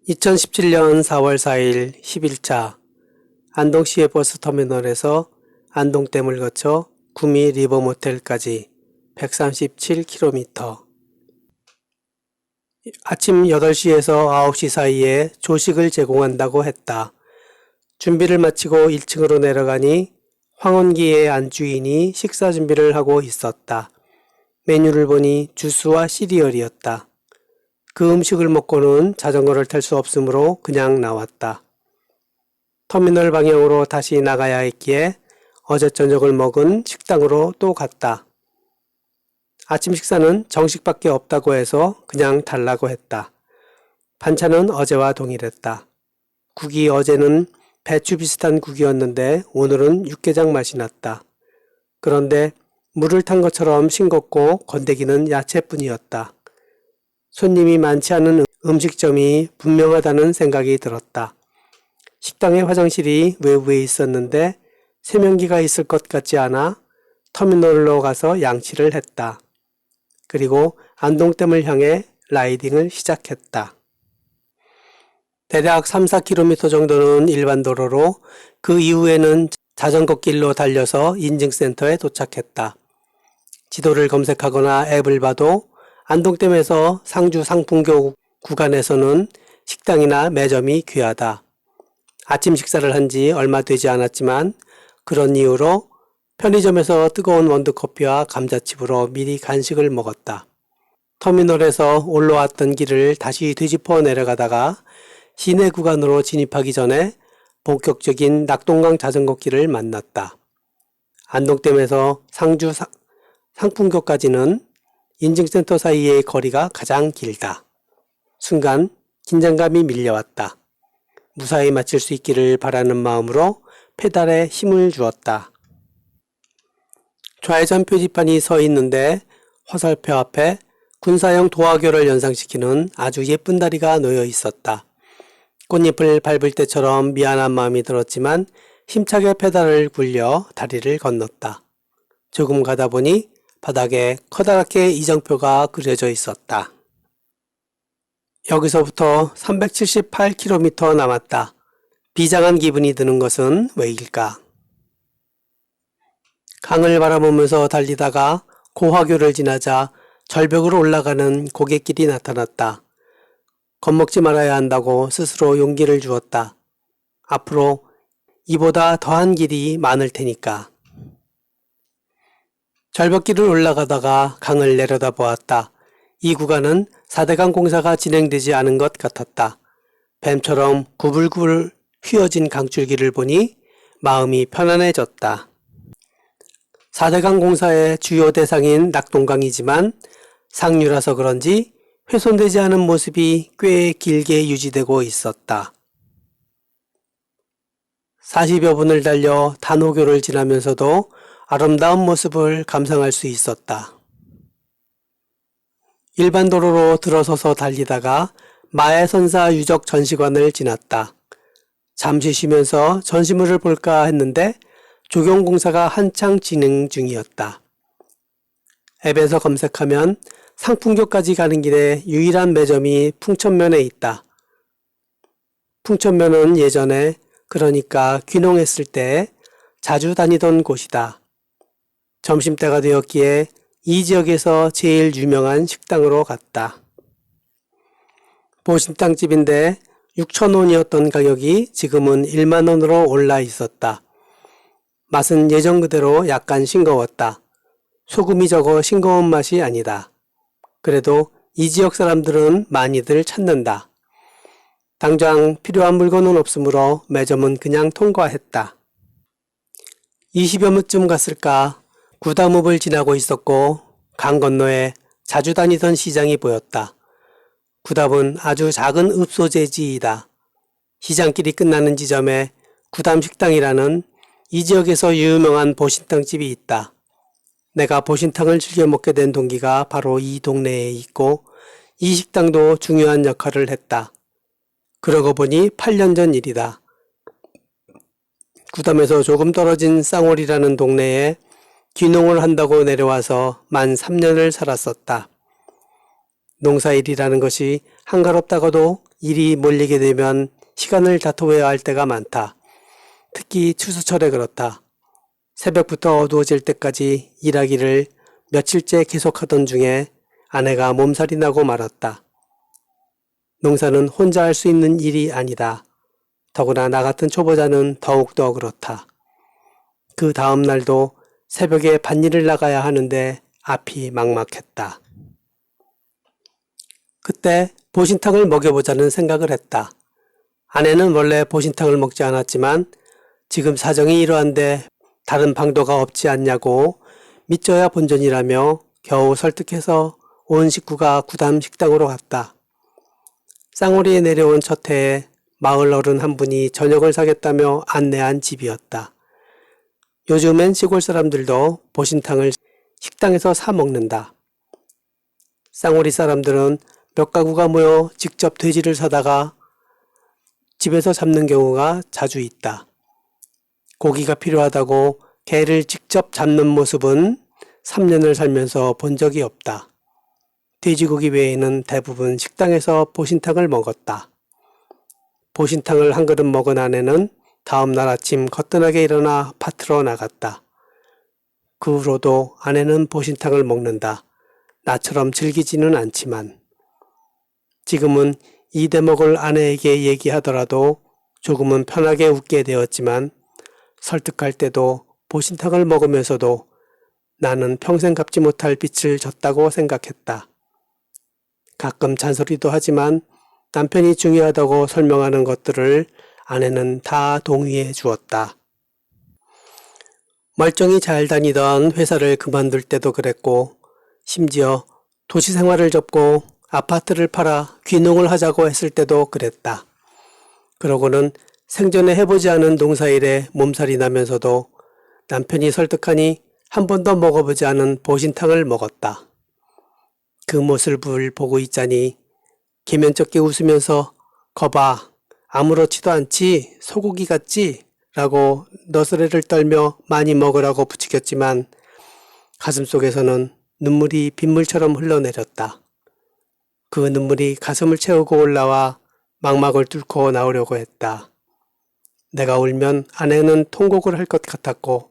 2017년 4월 4일 11차 안동시의 버스터미널에서 안동댐을 거쳐 구미 리버모텔까지 137km. 아침 8시에서 9시 사이에 조식을 제공한다고 했다. 준비를 마치고 1층으로 내려가니 황혼기의 안주인이 식사 준비를 하고 있었다. 메뉴를 보니 주스와 시리얼이었다. 그 음식을 먹고는 자전거를 탈 수 없으므로 그냥 나왔다. 터미널 방향으로 다시 나가야 했기에 어제 저녁을 먹은 식당으로 또 갔다. 아침 식사는 정식밖에 없다고 해서 그냥 달라고 했다. 반찬은 어제와 동일했다. 국이 어제는 배추 비슷한 국이었는데 오늘은 육개장 맛이 났다. 그런데 물을 탄 것처럼 싱겁고 건더기는 야채뿐이었다. 손님이 많지 않은 음식점이 분명하다는 생각이 들었다. 식당의 화장실이 외부에 있었는데 세면기가 있을 것 같지 않아 터미널로 가서 양치를 했다. 그리고 안동댐을 향해 라이딩을 시작했다. 대략 3-4km 정도는 일반 도로로 그 이후에는 자전거 길로 달려서 인증센터에 도착했다. 지도를 검색하거나 앱을 봐도 안동댐에서 상주 상풍교 구간에서는 식당이나 매점이 귀하다. 아침 식사를 한 지 얼마 되지 않았지만 그런 이유로 편의점에서 뜨거운 원두커피와 감자칩으로 미리 간식을 먹었다. 터미널에서 올라왔던 길을 다시 뒤집어 내려가다가 시내 구간으로 진입하기 전에 본격적인 낙동강 자전거길을 만났다. 안동댐에서 상주 상풍교까지는 인증센터 사이의 거리가 가장 길다. 순간 긴장감이 밀려왔다. 무사히 마칠 수 있기를 바라는 마음으로 페달에 힘을 주었다. 좌회전 표지판이 서 있는데 화살표 앞에 군사용 도화교를 연상시키는 아주 예쁜 다리가 놓여 있었다. 꽃잎을 밟을 때처럼 미안한 마음이 들었지만 힘차게 페달을 굴려 다리를 건넜다. 조금 가다 보니 바닥에 커다랗게 이정표가 그려져 있었다. 여기서부터 378km 남았다. 비장한 기분이 드는 것은 왜일까? 강을 바라보면서 달리다가 고화교를 지나자 절벽으로 올라가는 고갯길이 나타났다. 겁먹지 말아야 한다고 스스로 용기를 주었다. 앞으로 이보다 더한 길이 많을 테니까. 절벽길을 올라가다가 강을 내려다 보았다. 이 구간은 4대강 공사가 진행되지 않은 것 같았다. 뱀처럼 구불구불 휘어진 강줄기를 보니 마음이 편안해졌다. 4대강 공사의 주요 대상인 낙동강이지만 상류라서 그런지 훼손되지 않은 모습이 꽤 길게 유지되고 있었다. 40여 분을 달려 단호교를 지나면서도 아름다운 모습을 감상할 수 있었다. 일반 도로로 들어서서 달리다가 마해선사 유적 전시관을 지났다. 잠시 쉬면서 전시물을 볼까 했는데 조경공사가 한창 진행 중이었다. 앱에서 검색하면 상풍교까지 가는 길에 유일한 매점이 풍천면에 있다. 풍천면은 예전에, 그러니까 귀농했을 때 자주 다니던 곳이다. 점심때가 되었기에 이 지역에서 제일 유명한 식당으로 갔다. 보신탕집인데 6,000원이었던 가격이 지금은 10,000원으로 올라 있었다. 맛은 예전 그대로 약간 싱거웠다. 소금이 적어 싱거운 맛이 아니다. 그래도 이 지역 사람들은 많이들 찾는다. 당장 필요한 물건은 없으므로 매점은 그냥 통과했다. 20여 분쯤 갔을까 구담읍을 지나고 있었고 강 건너에 자주 다니던 시장이 보였다. 구담은 아주 작은 읍소재지이다. 시장길이 끝나는 지점에 구담식당이라는 이 지역에서 유명한 보신탕집이 있다. 내가 보신탕을 즐겨 먹게 된 동기가 바로 이 동네에 있고 이 식당도 중요한 역할을 했다. 그러고 보니 8년 전 일이다. 구담에서 조금 떨어진 쌍월이라는 동네에 귀농을 한다고 내려와서 만 3년을 살았었다. 농사일이라는 것이 한가롭다고도 일이 몰리게 되면 시간을 다투어야 할 때가 많다. 특히 추수철에 그렇다. 새벽부터 어두워질 때까지 일하기를 며칠째 계속하던 중에 아내가 몸살이 나고 말았다. 농사는 혼자 할 수 있는 일이 아니다. 더구나 나 같은 초보자는 더욱더 그렇다. 그 다음 날도 새벽에 밭일을 나가야 하는데 앞이 막막했다. 그때 보신탕을 먹여보자는 생각을 했다. 아내는 원래 보신탕을 먹지 않았지만 지금 사정이 이러한데 다른 방도가 없지 않냐고 믿져야 본전이라며 겨우 설득해서 온 식구가 구담 식당으로 갔다. 쌍오리에 내려온 첫 해에 마을 어른 한 분이 저녁을 사겠다며 안내한 집이었다. 요즘엔 시골 사람들도 보신탕을 식당에서 사 먹는다. 쌍오리 사람들은 몇 가구가 모여 직접 돼지를 사다가 집에서 잡는 경우가 자주 있다. 고기가 필요하다고 개를 직접 잡는 모습은 3년을 살면서 본 적이 없다. 돼지고기 외에는 대부분 식당에서 보신탕을 먹었다. 보신탕을 한 그릇 먹은 아내는 다음 날 아침 거뜬하게 일어나 밭으로 나갔다. 그 후로도 아내는 보신탕을 먹는다. 나처럼 즐기지는 않지만. 지금은 이 대목을 아내에게 얘기하더라도 조금은 편하게 웃게 되었지만 설득할 때도 보신탕을 먹으면서도 나는 평생 갚지 못할 빚을 졌다고 생각했다. 가끔 잔소리도 하지만 남편이 중요하다고 설명하는 것들을 아내는 다 동의해 주었다. 멀쩡히 잘 다니던 회사를 그만둘 때도 그랬고 심지어 도시 생활을 접고 아파트를 팔아 귀농을 하자고 했을 때도 그랬다. 그러고는 생전에 해보지 않은 농사일에 몸살이 나면서도 남편이 설득하니 한 번도 먹어보지 않은 보신탕을 먹었다. 그 모습을 보고 있자니 계면쩍게 웃으면서 거봐 아무렇지도 않지 소고기 같지? 라고 너스레를 떨며 많이 먹으라고 부추겼지만 가슴속에서는 눈물이 빗물처럼 흘러내렸다. 그 눈물이 가슴을 채우고 올라와 망막을 뚫고 나오려고 했다. 내가 울면 아내는 통곡을 할 것 같았고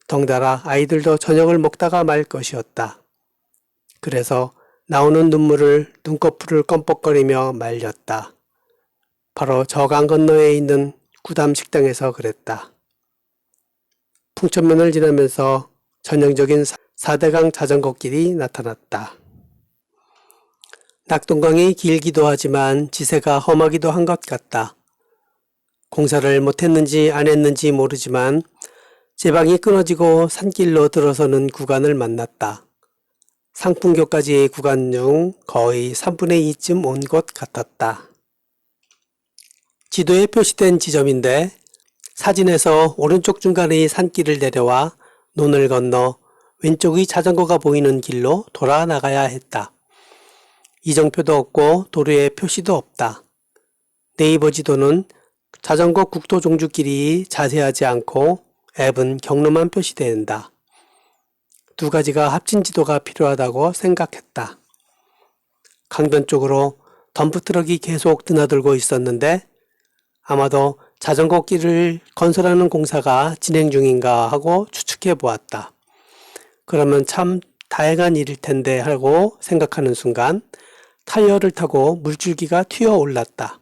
덩달아 아이들도 저녁을 먹다가 말 것이었다. 그래서 나오는 눈물을 눈꺼풀을 껌뻑거리며 말렸다. 바로 저 강 건너에 있는 구담 식당에서 그랬다. 풍천면을 지나면서 전형적인 4대강 자전거길이 나타났다. 낙동강이 길기도 하지만 지세가 험하기도 한 것 같다. 공사를 못했는지 안 했는지 모르지만 제방이 끊어지고 산길로 들어서는 구간을 만났다. 상풍교까지의 구간 중 거의 3분의 2쯤 온 것 같았다. 지도에 표시된 지점인데 사진에서 오른쪽 중간의 산길을 내려와 논을 건너 왼쪽의 자전거가 보이는 길로 돌아 나가야 했다. 이정표도 없고 도로에 표시도 없다. 네이버 지도는 자전거 국도 종주길이 자세하지 않고 앱은 경로만 표시된다. 두 가지가 합친 지도가 필요하다고 생각했다. 강변 쪽으로 덤프트럭이 계속 드나들고 있었는데 아마도 자전거 길을 건설하는 공사가 진행 중인가 하고 추측해 보았다. 그러면 참 다행한 일일 텐데 하고 생각하는 순간 타이어를 타고 물줄기가 튀어 올랐다.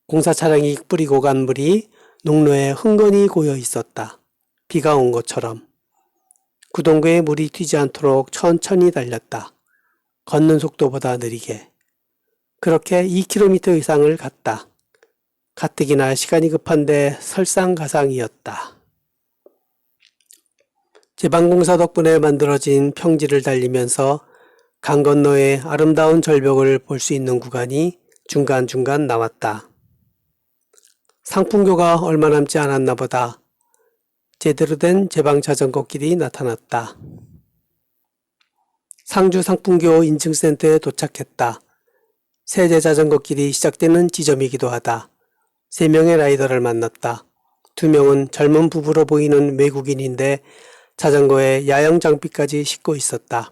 공사 차량이 뿌리고 간 물이 농로에 흥건히 고여 있었다. 비가 온 것처럼. 구동구에 물이 튀지 않도록 천천히 달렸다. 걷는 속도보다 느리게. 그렇게 2km 이상을 갔다. 가뜩이나 시간이 급한데 설상가상이었다. 제방공사 덕분에 만들어진 평지를 달리면서 강 건너의 아름다운 절벽을 볼 수 있는 구간이 중간중간 나왔다. 상풍교가 얼마 남지 않았나 보다. 제대로 된 제방 자전거길이 나타났다. 상주 상풍교 인증센터에 도착했다. 세제 자전거길이 시작되는 지점이기도 하다. 3명의 라이더를 만났다. 2명은 젊은 부부로 보이는 외국인인데 자전거에 야영 장비까지 싣고 있었다.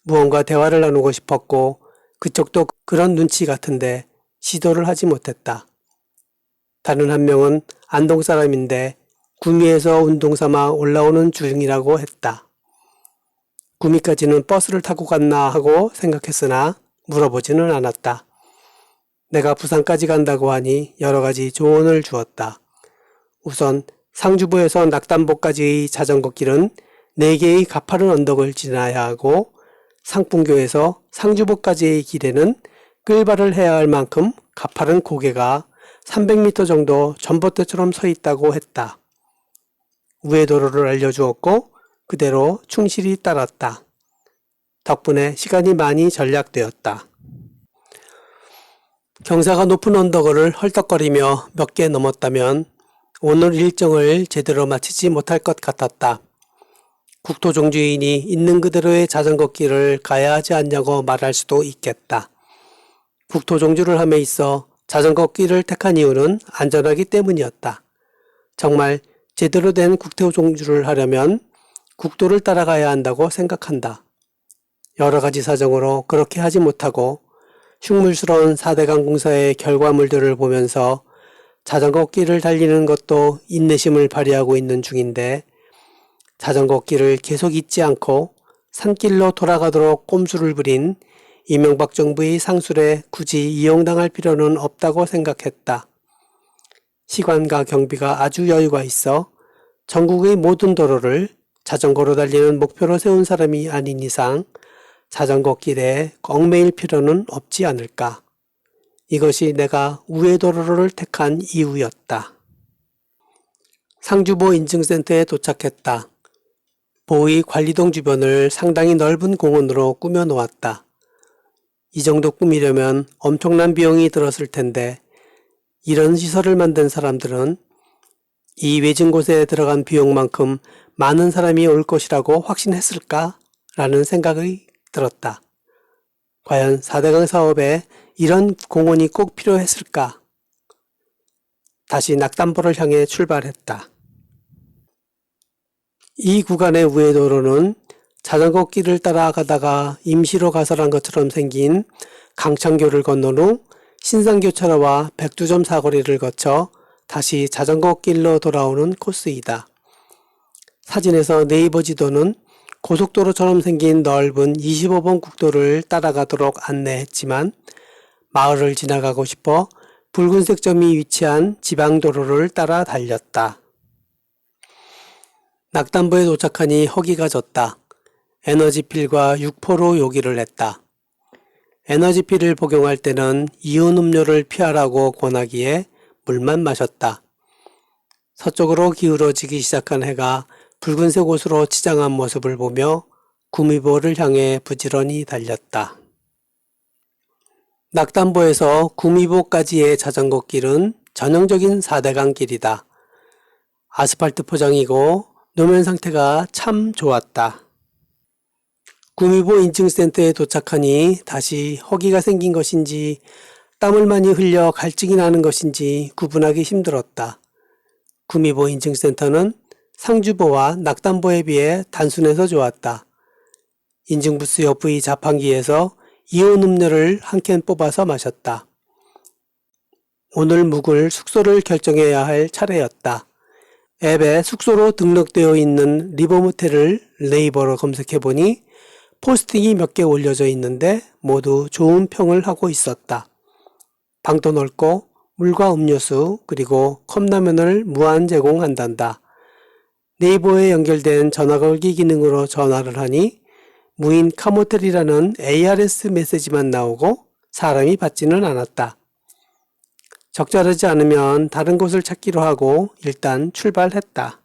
무언가 대화를 나누고 싶었고 그쪽도 그런 눈치 같은데 시도를 하지 못했다. 다른 한 명은 안동 사람인데 구미에서 운동 삼아 올라오는 중이라고 했다. 구미까지는 버스를 타고 갔나 하고 생각했으나 물어보지는 않았다. 내가 부산까지 간다고 하니 여러 가지 조언을 주었다. 우선 상주보에서 낙담보까지의 자전거 길은 4개의 가파른 언덕을 지나야 하고 상풍교에서 상주보까지의 길에는 끌발을 해야 할 만큼 가파른 고개가 300m 정도 전봇대처럼 서 있다고 했다. 우회도로를 알려주었고 그대로 충실히 따랐다. 덕분에 시간이 많이 절약되었다. 경사가 높은 언덕을 헐떡거리며 몇 개 넘었다면 오늘 일정을 제대로 마치지 못할 것 같았다. 국토종주인이 있는 그대로의 자전거 길을 가야 하지 않냐고 말할 수도 있겠다. 국토종주를 함에 있어 자전거 길을 택한 이유는 안전하기 때문이었다. 정말 제대로 된 국토종주를 하려면 국도를 따라가야 한다고 생각한다. 여러 가지 사정으로 그렇게 하지 못하고 흉물스러운 4대강 공사의 결과물들을 보면서 자전거 길을 달리는 것도 인내심을 발휘하고 있는 중인데 자전거 길을 계속 잊지 않고 산길로 돌아가도록 꼼수를 부린 이명박 정부의 상술에 굳이 이용당할 필요는 없다고 생각했다. 시간과 경비가 아주 여유가 있어 전국의 모든 도로를 자전거로 달리는 목표로 세운 사람이 아닌 이상 자전거 길에 얽매일 필요는 없지 않을까. 이것이 내가 우회도로를 택한 이유였다. 상주보 인증센터에 도착했다. 보의 관리동 주변을 상당히 넓은 공원으로 꾸며 놓았다. 이 정도 꾸미려면 엄청난 비용이 들었을 텐데 이런 시설을 만든 사람들은 이 외진 곳에 들어간 비용만큼 많은 사람이 올 것이라고 확신했을까? 라는 생각이 들었다. 과연 4대강 사업에 이런 공원이 꼭 필요했을까? 다시 낙담보를 향해 출발했다. 이 구간의 우회도로는 자전거 길을 따라가다가 임시로 가설한 것처럼 생긴 강창교를 건넌 후 신상교차로와 백두점 사거리를 거쳐 다시 자전거 길로 돌아오는 코스이다. 사진에서 네이버 지도는 고속도로처럼 생긴 넓은 25번 국도를 따라가도록 안내했지만 마을을 지나가고 싶어 붉은색 점이 위치한 지방도로를 따라 달렸다. 낙담보에 도착하니 허기가 졌다. 에너지필과 육포로 요기를 했다. 에너지필을 복용할 때는 이온 음료를 피하라고 권하기에 물만 마셨다. 서쪽으로 기울어지기 시작한 해가 붉은색 옷으로 치장한 모습을 보며 구미보를 향해 부지런히 달렸다. 낙담보에서 구미보까지의 자전거 길은 전형적인 4대강 길이다. 아스팔트 포장이고 노면 상태가 참 좋았다. 구미보 인증센터에 도착하니 다시 허기가 생긴 것인지 땀을 많이 흘려 갈증이 나는 것인지 구분하기 힘들었다. 구미보 인증센터는 상주보와 낙담보에 비해 단순해서 좋았다. 인증부스 옆의 자판기에서 이온 음료를 한 캔 뽑아서 마셨다. 오늘 묵을 숙소를 결정해야 할 차례였다. 앱에 숙소로 등록되어 있는 리버모텔을 네이버로 검색해보니 포스팅이 몇 개 올려져 있는데 모두 좋은 평을 하고 있었다. 방도 넓고 물과 음료수 그리고 컵라면을 무한 제공한단다. 네이버에 연결된 전화 걸기 기능으로 전화를 하니 무인 카모텔이라는 ARS 메시지만 나오고 사람이 받지는 않았다. 적절하지 않으면 다른 곳을 찾기로 하고 일단 출발했다.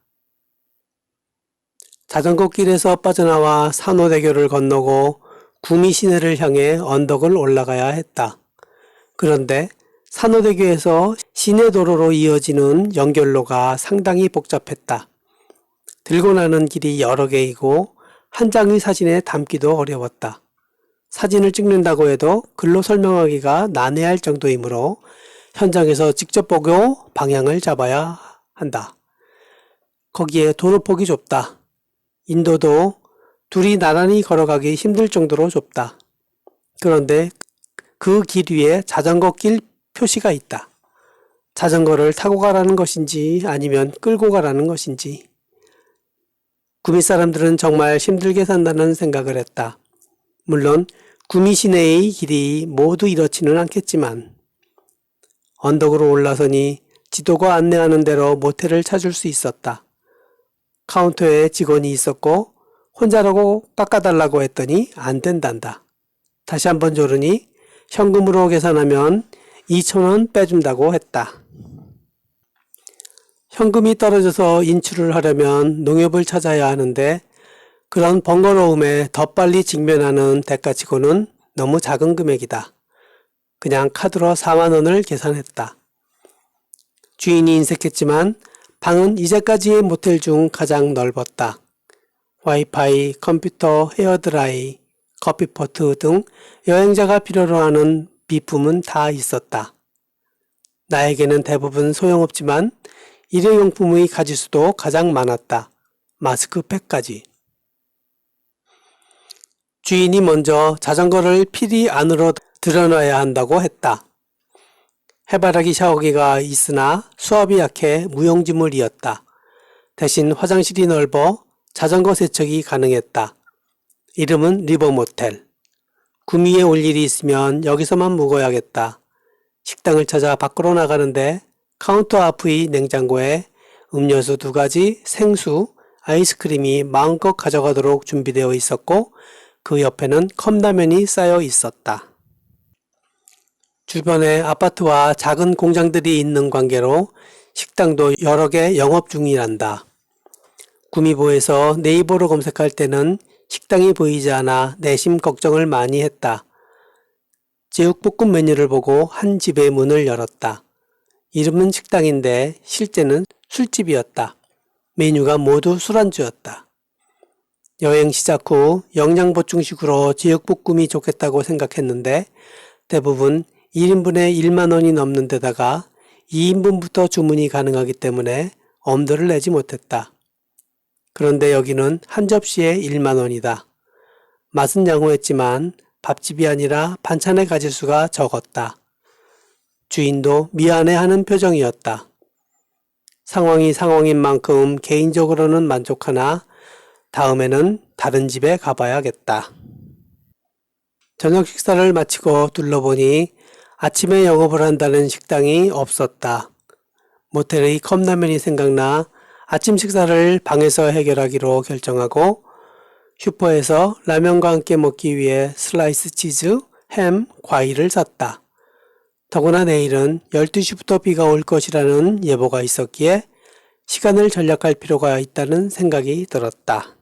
자전거 길에서 빠져나와 산호대교를 건너고 구미 시내를 향해 언덕을 올라가야 했다. 그런데 산호대교에서 시내도로로 이어지는 연결로가 상당히 복잡했다. 들고 나는 길이 여러 개이고 한 장의 사진에 담기도 어려웠다. 사진을 찍는다고 해도 글로 설명하기가 난해할 정도이므로 현장에서 직접 보고 방향을 잡아야 한다. 거기에 도로폭이 좁다. 인도도 둘이 나란히 걸어가기 힘들 정도로 좁다. 그런데 그 길 위에 자전거 길 표시가 있다. 자전거를 타고 가라는 것인지 아니면 끌고 가라는 것인지. 구미 사람들은 정말 힘들게 산다는 생각을 했다. 물론 구미 시내의 길이 모두 이렇지는 않겠지만 언덕으로 올라서니 지도가 안내하는 대로 모텔을 찾을 수 있었다. 카운터에 직원이 있었고 혼자라고 깎아달라고 했더니 안 된단다. 다시 한번 조르니 현금으로 계산하면 2,000원 빼준다고 했다. 현금이 떨어져서 인출을 하려면 농협을 찾아야 하는데 그런 번거로움에 더 빨리 직면하는 대가치고는 너무 작은 금액이다. 그냥 카드로 4만 원을 계산했다. 주인이 인색했지만 방은 이제까지의 모텔 중 가장 넓었다. 와이파이, 컴퓨터, 헤어드라이, 커피포트 등 여행자가 필요로 하는 비품은 다 있었다. 나에게는 대부분 소용없지만 일회용품의 가지수도 가장 많았다. 마스크팩까지. 주인이 먼저 자전거를 필히 안으로 들여놔야 한다고 했다. 해바라기 샤워기가 있으나 수압이 약해 무용지물이었다. 대신 화장실이 넓어 자전거 세척이 가능했다. 이름은 리버모텔. 구미에 올 일이 있으면 여기서만 묵어야겠다. 식당을 찾아 밖으로 나가는데 카운터 앞의 냉장고에 음료수 2가지, 생수, 아이스크림이 마음껏 가져가도록 준비되어 있었고 그 옆에는 컵라면이 쌓여 있었다. 주변에 아파트와 작은 공장들이 있는 관계로 식당도 여러 개 영업 중이란다. 구미보에서 네이버로 검색할 때는 식당이 보이지 않아 내심 걱정을 많이 했다. 제육볶음 메뉴를 보고 한 집의 문을 열었다. 이름은 식당인데 실제는 술집이었다. 메뉴가 모두 술안주였다. 여행 시작 후 영양보충식으로 제육볶음이 좋겠다고 생각했는데 대부분 1인분에 1만 원이 넘는 데다가 2인분부터 주문이 가능하기 때문에 엄두를 내지 못했다. 그런데 여기는 한 접시에 1만 원이다. 맛은 양호했지만 밥집이 아니라 반찬의 가짓수가 적었다. 주인도 미안해하는 표정이었다. 상황이 상황인 만큼 개인적으로는 만족하나 다음에는 다른 집에 가봐야겠다. 저녁 식사를 마치고 둘러보니 아침에 영업을 한다는 식당이 없었다. 모텔의 컵라면이 생각나 아침 식사를 방에서 해결하기로 결정하고 슈퍼에서 라면과 함께 먹기 위해 슬라이스 치즈, 햄, 과일을 샀다. 더구나 내일은 12시부터 비가 올 것이라는 예보가 있었기에 시간을 절약할 필요가 있다는 생각이 들었다.